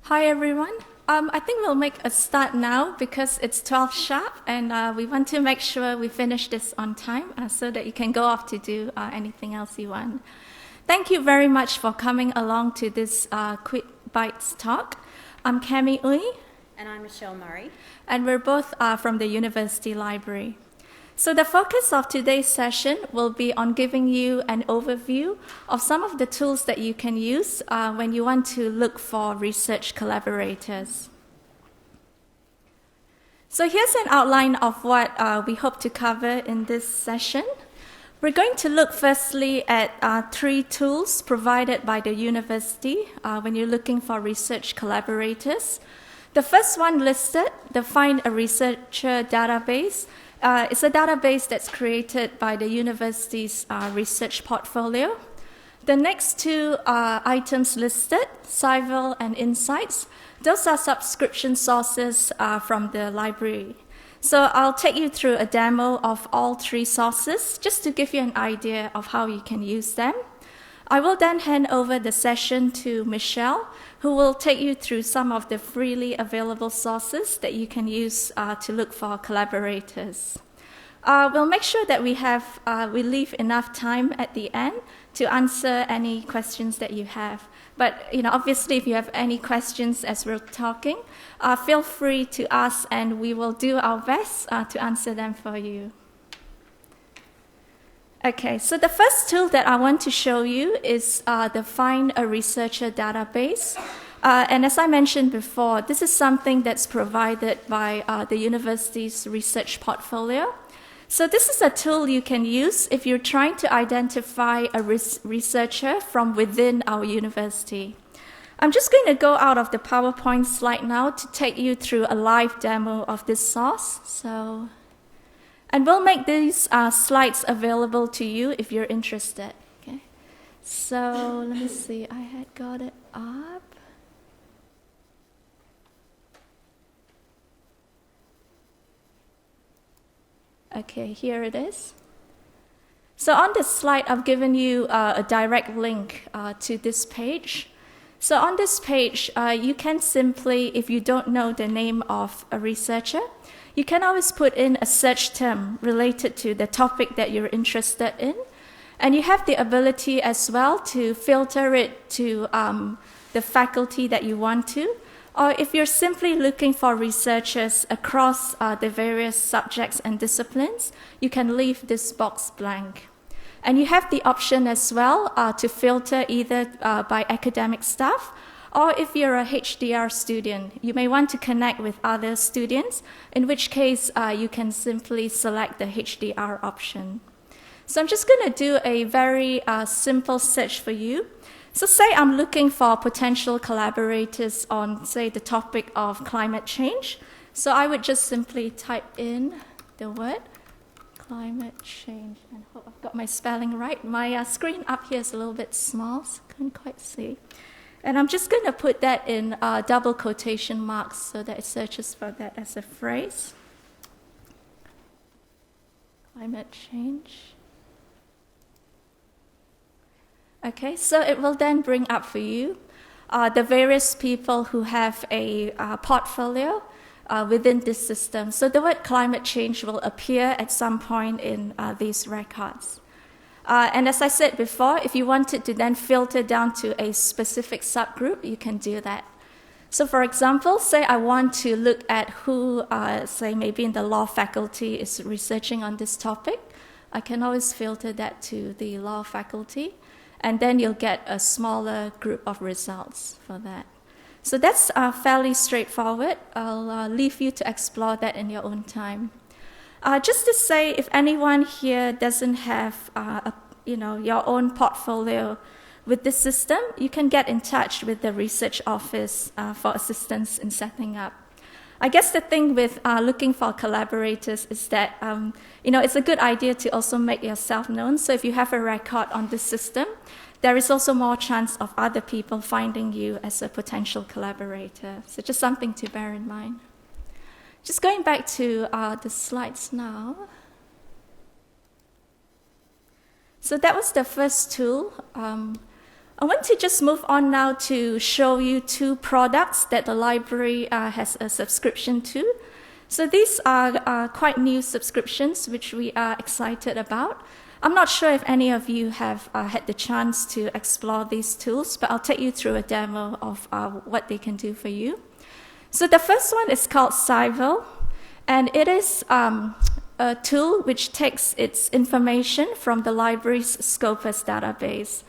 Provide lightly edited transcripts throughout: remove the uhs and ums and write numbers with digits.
Hi everyone. I think we'll make a start now because it's 12 sharp and we want to make sure we finish this on time so that you can go off to do anything else you want. Thank you very much for coming along to this Quick Bites talk. I'm Cami Uy. And I'm Michelle Murray. And we're both from the University Library. So the focus of today's session will be on giving you an overview of some of the tools that you can use when you want to look for research collaborators. So here's an outline of what we hope to cover in this session. We're going to look firstly at 3 tools provided by the university when you're looking for research collaborators. The first one listed, the Find a Researcher database. It's a database that's created by the university's research portfolio. The next 2 items listed, SciVal and Insights, those are subscription sources from the library. So I'll take you through a demo of all 3 sources just to give you an idea of how you can use them. I will then hand over the session to Michelle, who will take you through some of the freely available sources that you can use to look for collaborators. We'll make sure that we leave enough time at the end to answer any questions that you have. But obviously, if you have any questions as we're talking, feel free to ask, and we will do our best to answer them for you. Okay, so the first tool that I want to show you is the Find a Researcher database. And as I mentioned before, this is something that's provided by the university's research portfolio. So this is a tool you can use if you're trying to identify a researcher from within our university. I'm just going to go out of the PowerPoint slide now to take you through a live demo of this source. And we'll make these slides available to you if you're interested. Okay. So let me see, I had got it up. Okay, here it is. So on this slide, I've given you a direct link to this page. So on this page, you can simply, if you don't know the name of a researcher, you can always put in a search term related to the topic that you're interested in. And you have the ability as well to filter it to the faculty that you want to. Or if you're simply looking for researchers across the various subjects and disciplines, you can leave this box blank. And you have the option as well to filter either by academic staff, or if you're a HDR student, you may want to connect with other students, in which case you can simply select the HDR option. So I'm just going to do a very simple search for you. So say I'm looking for potential collaborators on, say, the topic of climate change. So I would just simply type in the word climate change, and hope I've got my spelling right. My screen up here is a little bit small, so I couldn't quite see. And I'm just going to put that in double quotation marks so that it searches for that as a phrase. Climate change. Okay, so it will then bring up for you the various people who have a portfolio within this system. So the word climate change will appear at some point in these records. And as I said before, if you wanted to then filter down to a specific subgroup, you can do that. So for example, say I want to look at who, say maybe in the law faculty is researching on this topic, I can always filter that to the law faculty, and then you'll get a smaller group of results for that. So that's fairly straightforward. I'll leave you to explore that in your own time. Just to say, if anyone here doesn't have your own portfolio with this system, you can get in touch with the research office for assistance in setting up. I guess the thing with looking for collaborators is that it's a good idea to also make yourself known. So if you have a record on this system, there is also more chance of other people finding you as a potential collaborator. So just something to bear in mind. Just going back to the slides now. So that was the first tool. I want to just move on now to show you two products that the library has a subscription to. So these are quite new subscriptions, which we are excited about. I'm not sure if any of you have had the chance to explore these tools, but I'll take you through a demo of what they can do for you. So the first one is called SciVal, and it is a tool which takes its information from the library's Scopus database.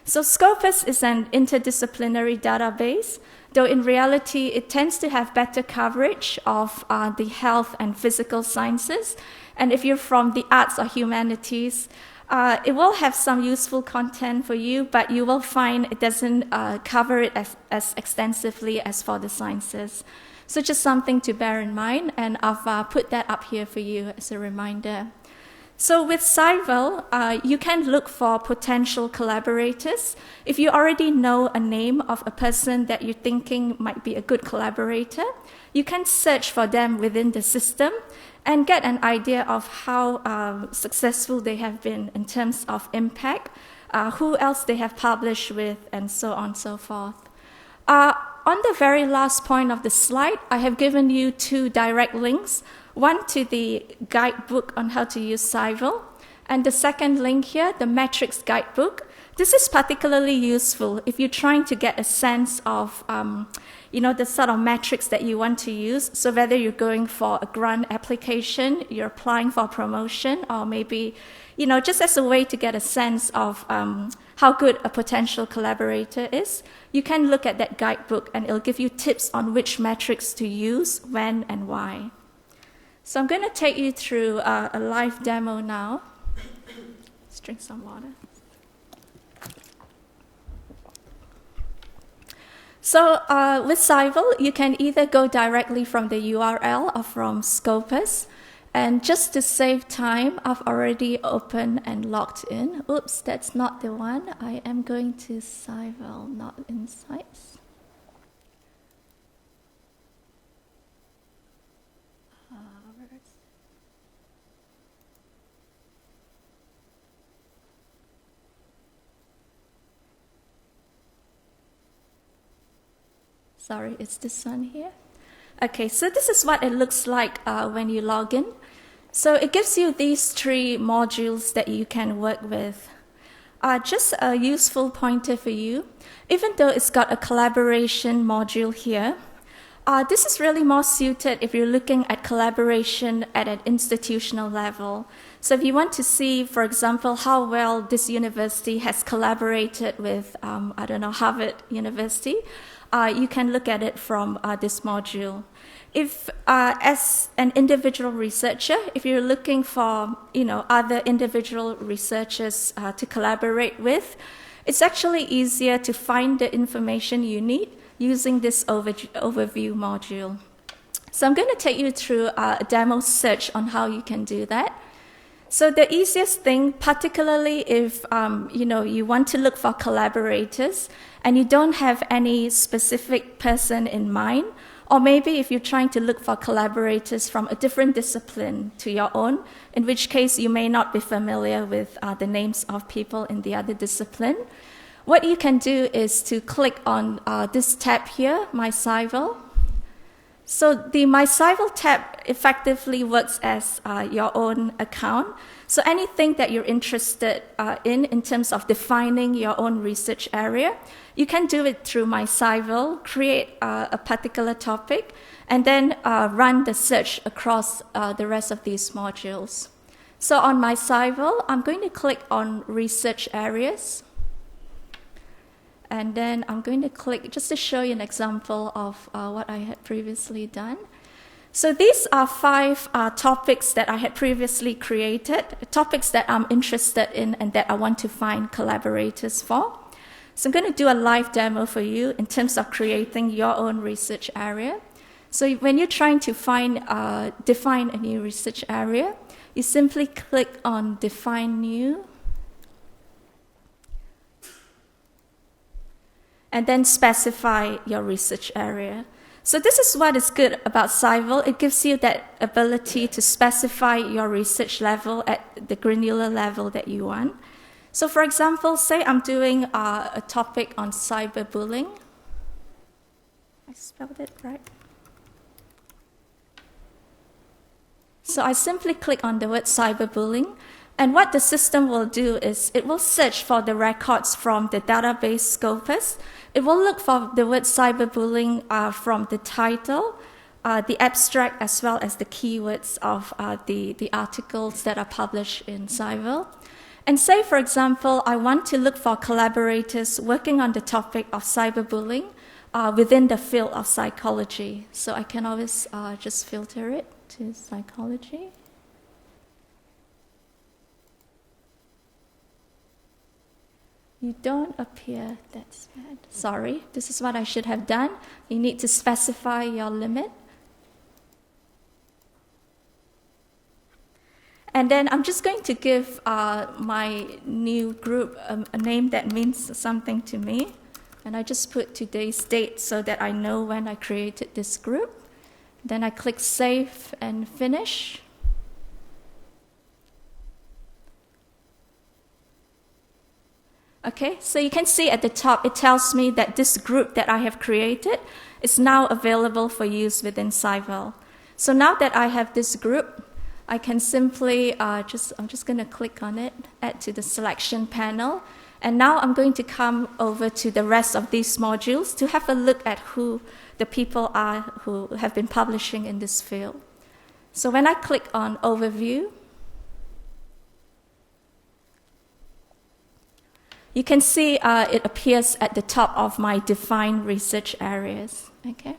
So Scopus is an interdisciplinary database, though in reality it tends to have better coverage of the health and physical sciences. And if you're from the arts or humanities, it will have some useful content for you, but you will find it doesn't cover it as extensively as for the sciences. So just something to bear in mind, and I've put that up here for you as a reminder. So with SciVal, you can look for potential collaborators. If you already know a name of a person that you're thinking might be a good collaborator, you can search for them within the system and get an idea of how successful they have been in terms of impact, who else they have published with, and so on and so forth. On the very last point of the slide, I have given you two direct links. One to the guidebook on how to use SciVal, and the second link here, the metrics guidebook. This is particularly useful if you're trying to get a sense of, the sort of metrics that you want to use. So whether you're going for a grant application, you're applying for a promotion, or maybe, just as a way to get a sense of how good a potential collaborator is, you can look at that guidebook and it'll give you tips on which metrics to use, when, and why. So I'm going to take you through a live demo now. Let's drink some water. So with SciVal, you can either go directly from the URL or from Scopus. And just to save time, I've already opened and logged in. Oops, that's not the one. I am going to SciVal, not Insights. Sorry, it's this one here. Okay, so this is what it looks like when you log in. So it gives you these three modules that you can work with. Just a useful pointer for you. Even though it's got a collaboration module here, this is really more suited if you're looking at collaboration at an institutional level. So if you want to see, for example, how well this university has collaborated with, Harvard University, you can look at it from this module. If, as an individual researcher, if you're looking for, other individual researchers to collaborate with, it's actually easier to find the information you need using this overview module. So I'm going to take you through a demo search on how you can do that. So the easiest thing, particularly if you want to look for collaborators and you don't have any specific person in mind, or maybe if you're trying to look for collaborators from a different discipline to your own, in which case you may not be familiar with the names of people in the other discipline, what you can do is to click on this tab here, My SciVal. So the My SciVal tab effectively works as your own account. So anything that you're interested in terms of defining your own research area, you can do it through My SciVal, create a particular topic, and then run the search across the rest of these modules. So on My SciVal, I'm going to click on Research Areas. And then I'm going to click just to show you an example of what I had previously done. So these are 5 topics that I had previously created, topics that I'm interested in and that I want to find collaborators for. So I'm going to do a live demo for you in terms of creating your own research area. So when you're trying to define a new research area, you simply click on Define New, and then specify your research area. So this is what is good about SciVal. It gives you that ability to specify your research level at the granular level that you want. So for example, say I'm doing a topic on cyberbullying. I spelled it right. So I simply click on the word cyberbullying, and what the system will do is it will search for the records from the database Scopus. It will look for the word cyberbullying from the title, the abstract, as well as the keywords of the articles that are published in SciVal. And say, for example, I want to look for collaborators working on the topic of cyberbullying within the field of psychology. So I can always just filter it to psychology. You don't appear, that's bad. Sorry, this is what I should have done. You need to specify your limit. And then I'm just going to give my new group a name that means something to me. And I just put today's date so that I know when I created this group. Then I click Save and Finish. Okay, so you can see at the top, it tells me that this group that I have created is now available for use within SciVal. So now that I have this group, I can simply I'm just going to click on it, add to the selection panel. And now I'm going to come over to the rest of these modules to have a look at who the people are who have been publishing in this field. So when I click on Overview, you can see it appears at the top of my defined research areas. Okay.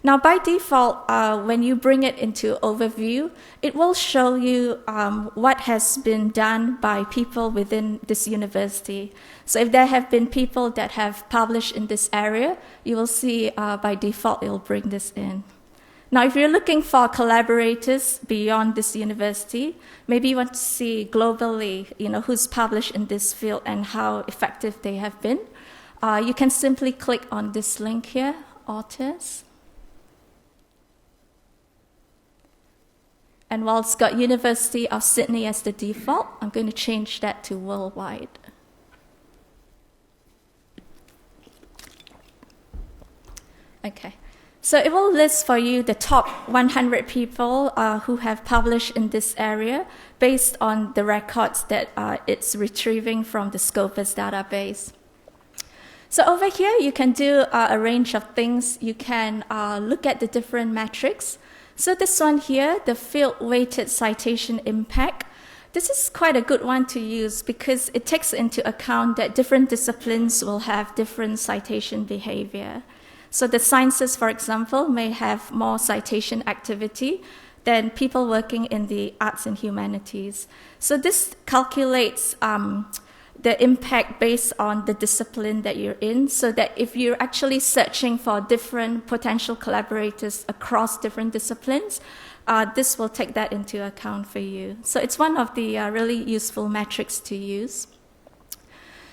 Now, by default, when you bring it into Overview, it will show you what has been done by people within this university. So if there have been people that have published in this area, you will see by default it will bring this in. Now, if you're looking for collaborators beyond this university, maybe you want to see globally, who's published in this field and how effective they have been, you can simply click on this link here, Authors. And while it's got University of Sydney as the default, I'm going to change that to worldwide. Okay. So it will list for you the top 100 people who have published in this area based on the records that it's retrieving from the Scopus database. So over here, you can do a range of things. You can look at the different metrics. So this one here, the field-weighted citation impact, this is quite a good one to use because it takes into account that different disciplines will have different citation behavior. So the sciences, for example, may have more citation activity than people working in the arts and humanities. So this calculates the impact based on the discipline that you're in, so that if you're actually searching for different potential collaborators across different disciplines, this will take that into account for you. So it's one of the really useful metrics to use.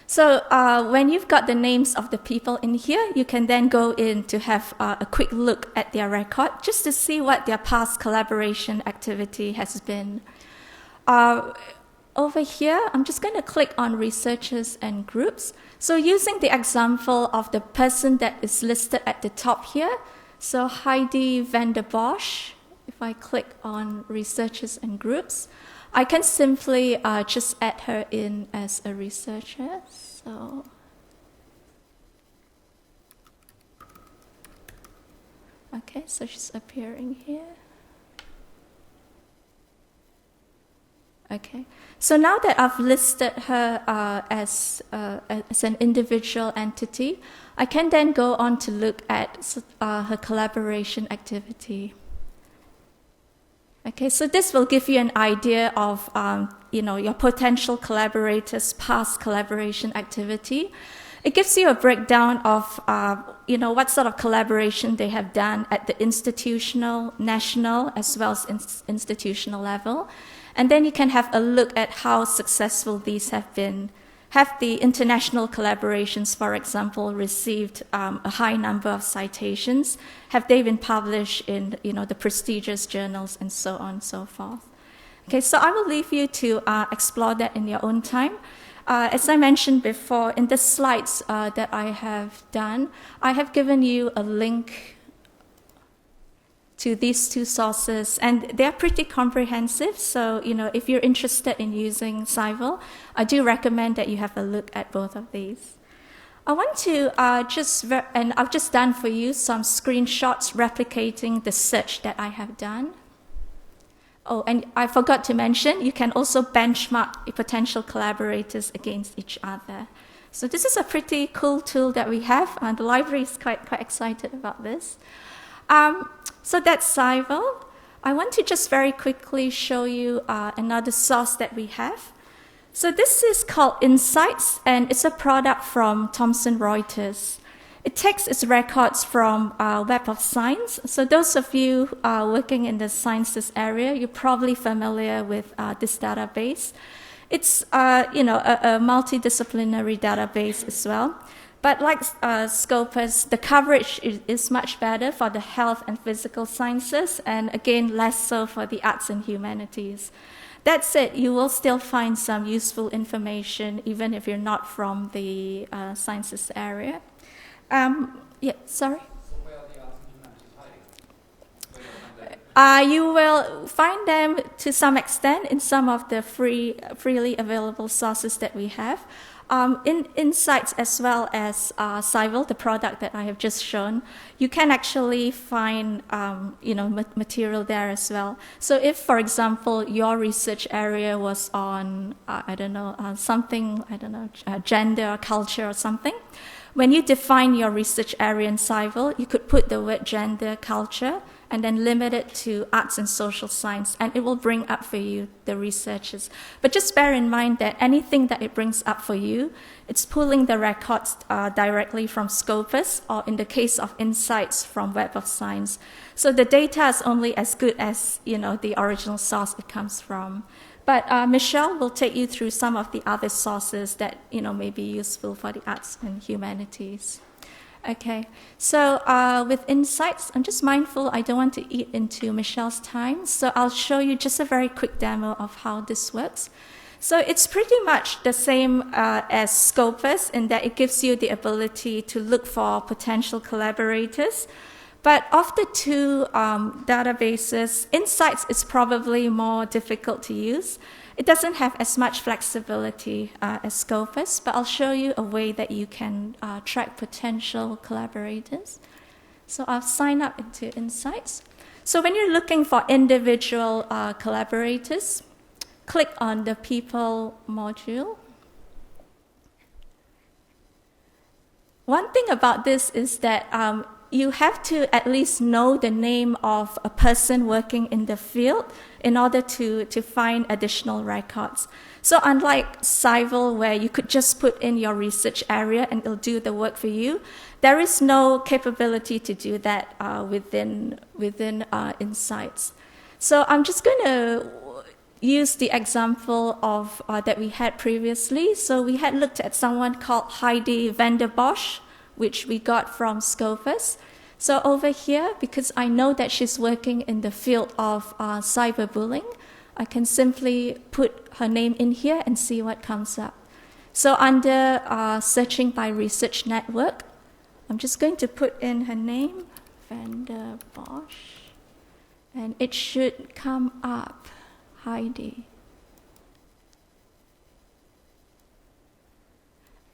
So when you've got the names of the people in here, you can then go in to have a quick look at their record, just to see what their past collaboration activity has been. Over here, I'm just going to click on researchers and groups. So using the example of the person that is listed at the top here, so Heidi van der Bosch, if I click on researchers and groups, I can simply just add her in as a researcher. So okay, so she's appearing here. Okay, so now that I've listed her as an individual entity, I can then go on to look at her collaboration activity. Okay, so this will give you an idea of your potential collaborators' past collaboration activity. It gives you a breakdown of what sort of collaboration they have done at the institutional, national, as well as institutional level. And then you can have a look at how successful these have been. Have the international collaborations, for example, received a high number of citations? Have they been published in the prestigious journals and so on and so forth? Okay, so I will leave you to explore that in your own time. As I mentioned before, in the slides that I have done, I have given you a link to these two sources, and they're pretty comprehensive. So, if you're interested in using SciVal, I do recommend that you have a look at both of these. I want to and I've just done for you some screenshots replicating the search that I have done. Oh, and I forgot to mention, you can also benchmark potential collaborators against each other. So this is a pretty cool tool that we have, and the library is quite excited about this. So that's SciVal. I want to just very quickly show you another source that we have. So this is called Insights, and it's a product from Thomson Reuters. It takes its records from Web of Science. So those of you working in the sciences area, you're probably familiar with this database. It's a multidisciplinary database as well. But like Scopus, the coverage is much better for the health and physical sciences, and again, less so for the arts and humanities. That said, you will still find some useful information, even if you're not from the sciences area. Sorry? So where are the arts and humanities hiding? You will find them to some extent in some of the freely available sources that we have. In Insights as well as SciVal, the product that I have just shown, you can actually find material there as well. So if, for example, your research area was on gender or culture or something, when you define your research area in SciVal, you could put the word gender, culture, and then limit it to arts and social science, and it will bring up for you the researchers. But just bear in mind that anything that it brings up for you, it's pulling the records directly from Scopus, or in the case of Insights, from Web of Science. So the data is only as good as the original source it comes from. But Michelle will take you through some of the other sources that may be useful for the arts and humanities. Okay, so with Insights, I'm just mindful I don't want to eat into Michelle's time, so I'll show you just a very quick demo of how this works. So it's pretty much the same as Scopus in that it gives you the ability to look for potential collaborators. But of the two databases, Insights is probably more difficult to use. It doesn't have as much flexibility as Scopus, but I'll show you a way that you can track potential collaborators. So I'll sign up into Insights. So when you're looking for individual collaborators, click on the People module. One thing about this is that you have to at least know the name of a person working in the field in order to find additional records. So unlike SciVal, where you could just put in your research area and it'll do the work for you, there is no capability to do that within Insights. So I'm just going to use the example of that we had previously. So we had looked at someone called Heidi van der Bosch, which we got from Scopus. So over here, because I know that she's working in the field of cyberbullying, I can simply put her name in here and see what comes up. So under searching by research network, I'm just going to put in her name, van der Bosch, and it should come up, Heidi.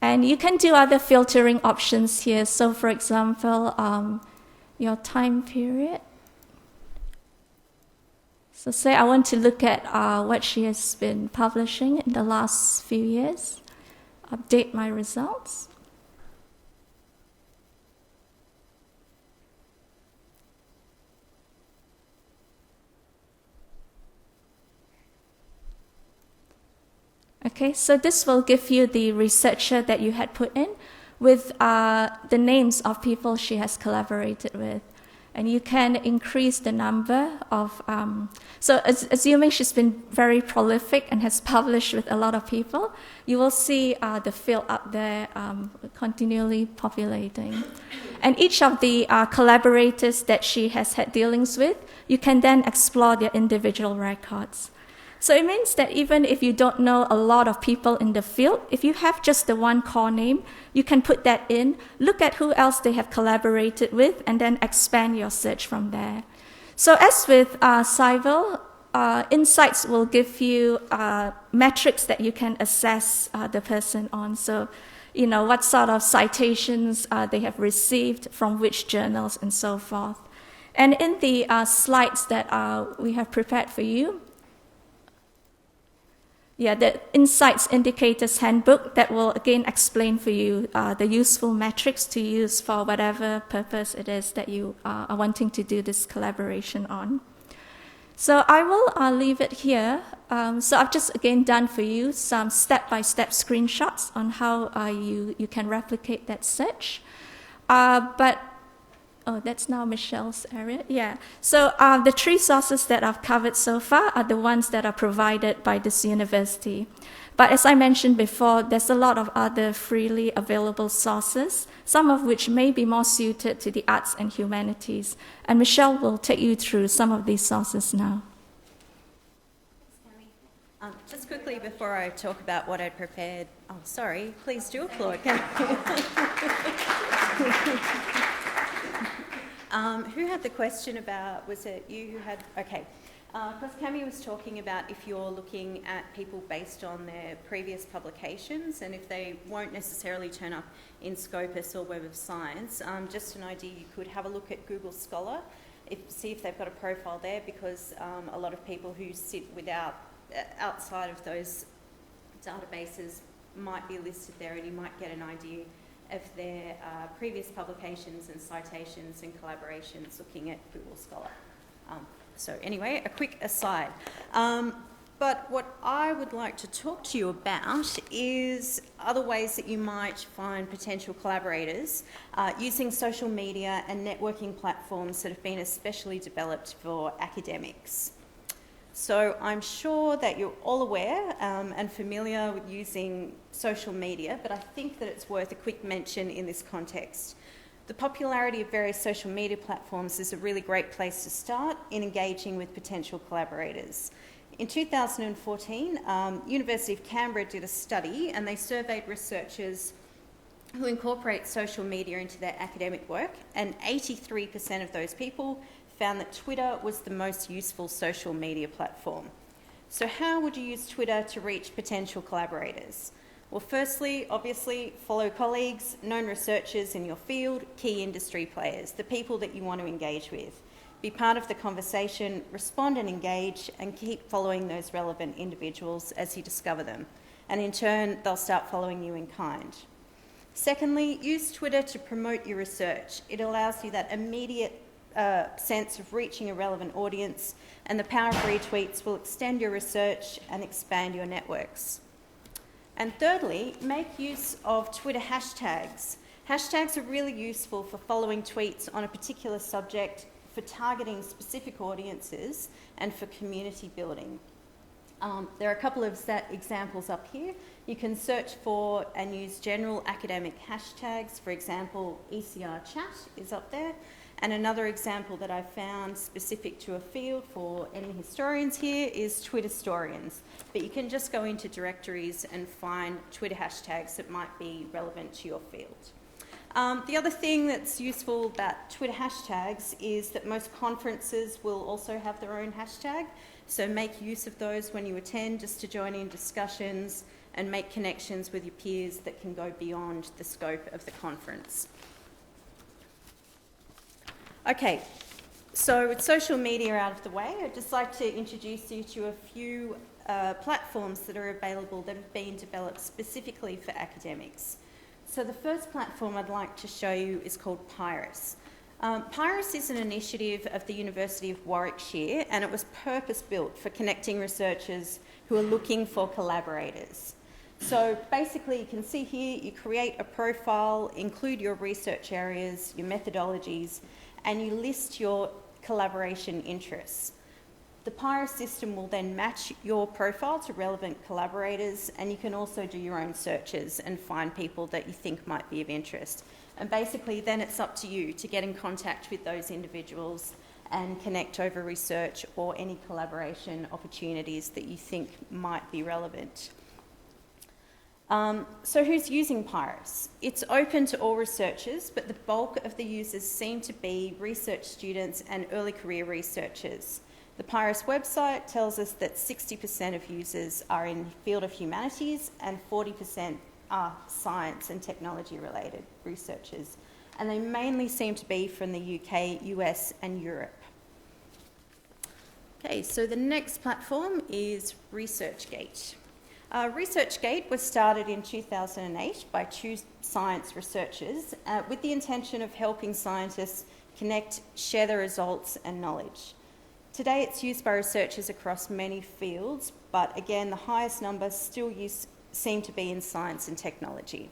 And you can do other filtering options here. So for example, your time period. So say I want to look at what she has been publishing in the last few years. Update my results. Okay, so this will give you the researcher that you had put in with the names of people she has collaborated with. And you can increase the number of, assuming she's been very prolific and has published with a lot of people, you will see the field up there continually populating. And each of the collaborators that she has had dealings with, you can then explore their individual records. So it means that even if you don't know a lot of people in the field, if you have just the one core name, you can put that in, look at who else they have collaborated with, and then expand your search from there. So as with SciVal, Insights will give you metrics that you can assess the person on. So, what sort of citations they have received from which journals and so forth. And in the slides that we have prepared for you, the Insights Indicators Handbook that will again explain for you the useful metrics to use for whatever purpose it is that you are wanting to do this collaboration on. So I will leave it here. So I've just again done for you some step-by-step screenshots on how you can replicate that search. That's now Michelle's area. Yeah. So the 3 sources that I've covered so far are the ones that are provided by this university. But as I mentioned before, there's a lot of other freely available sources, some of which may be more suited to the arts and humanities. And Michelle will take you through some of these sources now. Just quickly before I talk about what I'd prepared, please do applaud. Who had the question about, was it you who had, okay. Because Cami was talking about if you're looking at people based on their previous publications and if they won't necessarily turn up in Scopus or Web of Science, just an idea, you could have a look at Google Scholar, see if they've got a profile there, because a lot of people who sit outside of those databases might be listed there, and you might get an idea of their previous publications and citations and collaborations looking at Google Scholar. So anyway, a quick aside. But what I would like to talk to you about is other ways that you might find potential collaborators using social media and networking platforms that have been especially developed for academics. So I'm sure that you're all aware and familiar with using social media, but I think that it's worth a quick mention in this context. The popularity of various social media platforms is a really great place to start in engaging with potential collaborators. In 2014, University of Canberra did a study and they surveyed researchers who incorporate social media into their academic work, and 83% of those people found that Twitter was the most useful social media platform. So how would you use Twitter to reach potential collaborators? Well, firstly, obviously, follow colleagues, known researchers in your field, key industry players, the people that you want to engage with. Be part of the conversation, respond and engage, and keep following those relevant individuals as you discover them. And in turn, they'll start following you in kind. Secondly, use Twitter to promote your research. It allows you that immediate sense of reaching a relevant audience, and the power of retweets will extend your research and expand your networks. And thirdly, make use of Twitter hashtags. Hashtags are really useful for following tweets on a particular subject, for targeting specific audiences, and for community building. There are a couple of examples up here. You can search for and use general academic hashtags. For example, ECR chat is up there. And another example that I found specific to a field for any historians here is Twitterstorians. But you can just go into directories and find Twitter hashtags that might be relevant to your field. The other thing that's useful about Twitter hashtags is that most conferences will also have their own hashtag. So make use of those when you attend, just to join in discussions and make connections with your peers that can go beyond the scope of the conference. Okay, so with social media out of the way, I'd just like to introduce you to a few platforms that are available that have been developed specifically for academics. So the first platform I'd like to show you is called Pyrus. Pyrus is an initiative of the University of Warwickshire, and it was purpose-built for connecting researchers who are looking for collaborators. So basically, you can see here, you create a profile, include your research areas, your methodologies, and you list your collaboration interests. The Pyrus system will then match your profile to relevant collaborators, and you can also do your own searches and find people that you think might be of interest. And basically then it's up to you to get in contact with those individuals and connect over research or any collaboration opportunities that you think might be relevant. So who's using Pyrus? It's open to all researchers, but the bulk of the users seem to be research students and early career researchers. The Pyrus website tells us that 60% of users are in the field of humanities and 40% are science and technology related researchers. And they mainly seem to be from the UK, US and Europe. Okay, so the next platform is ResearchGate. ResearchGate was started in 2008 by two science researchers with the intention of helping scientists connect, share their results and knowledge. Today it's used by researchers across many fields, but again the highest numbers still seem to be in science and technology.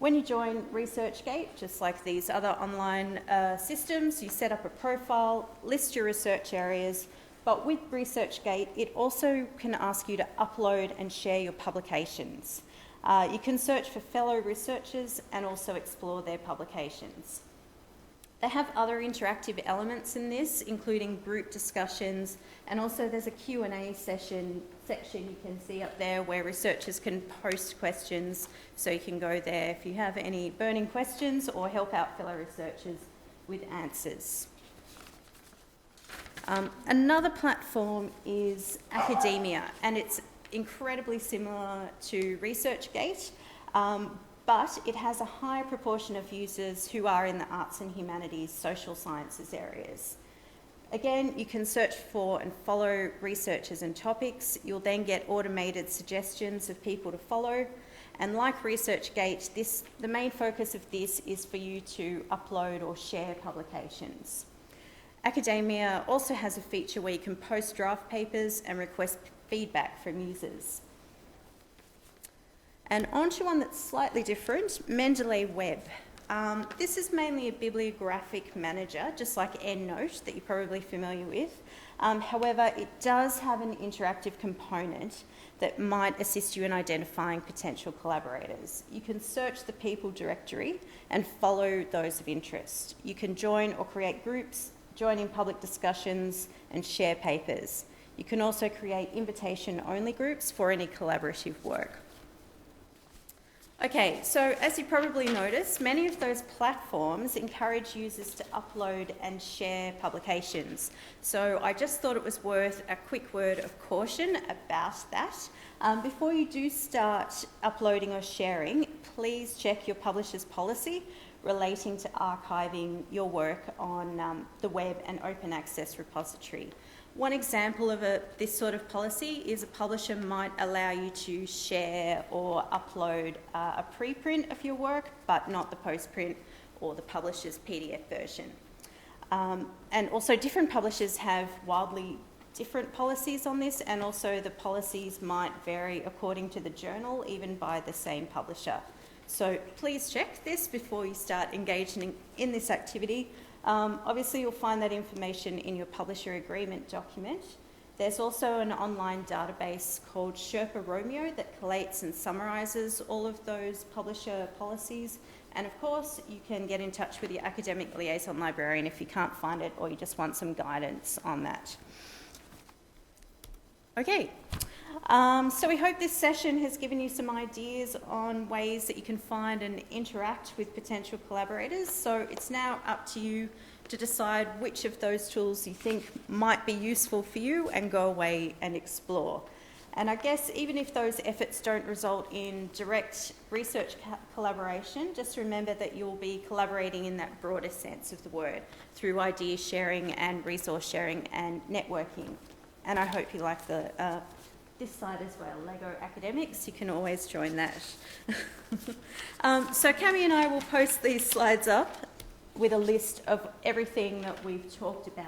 When you join ResearchGate, just like these other online systems, you set up a profile, list your research areas, but with ResearchGate, it also can ask you to upload and share your publications. You can search for fellow researchers and also explore their publications. They have other interactive elements in this, including group discussions, and also there's a Q&A section you can see up there where researchers can post questions, so you can go there if you have any burning questions or help out fellow researchers with answers. Another platform is Academia, and it's incredibly similar to ResearchGate, but it has a higher proportion of users who are in the arts and humanities, social sciences areas. Again, you can search for and follow researchers and topics. You'll then get automated suggestions of people to follow. And like ResearchGate, the main focus of this is for you to upload or share publications. Academia also has a feature where you can post draft papers and request feedback from users. And on to one that's slightly different, Mendeley Web. This is mainly a bibliographic manager, just like EndNote that you're probably familiar with. However, it does have an interactive component that might assist you in identifying potential collaborators. You can search the people directory and follow those of interest. You can join or create groups, join in public discussions and share papers. You can also create invitation-only groups for any collaborative work. Okay, so as you probably noticed, many of those platforms encourage users to upload and share publications. So I just thought it was worth a quick word of caution about that. Before you do start uploading or sharing, please check your publisher's policy relating to archiving your work on the web and open access repository. One example of this sort of policy is a publisher might allow you to share or upload a preprint of your work, but not the postprint or the publisher's PDF version. And also different publishers have wildly different policies on this, and also the policies might vary according to the journal, even by the same publisher. So please check this before you start engaging in this activity. Obviously, you'll find that information in your publisher agreement document. There's also an online database called Sherpa Romeo that collates and summarises all of those publisher policies. And of course, you can get in touch with your academic liaison librarian if you can't find it or you just want some guidance on that. Okay. So we hope this session has given you some ideas on ways that you can find and interact with potential collaborators. So it's now up to you to decide which of those tools you think might be useful for you and go away and explore. And I guess even if those efforts don't result in direct research collaboration, just remember that you'll be collaborating in that broader sense of the word through idea sharing and resource sharing and networking. And I hope you like this side as well, Lego Academics. You can always join that. So Cami and I will post these slides up with a list of everything that we've talked about.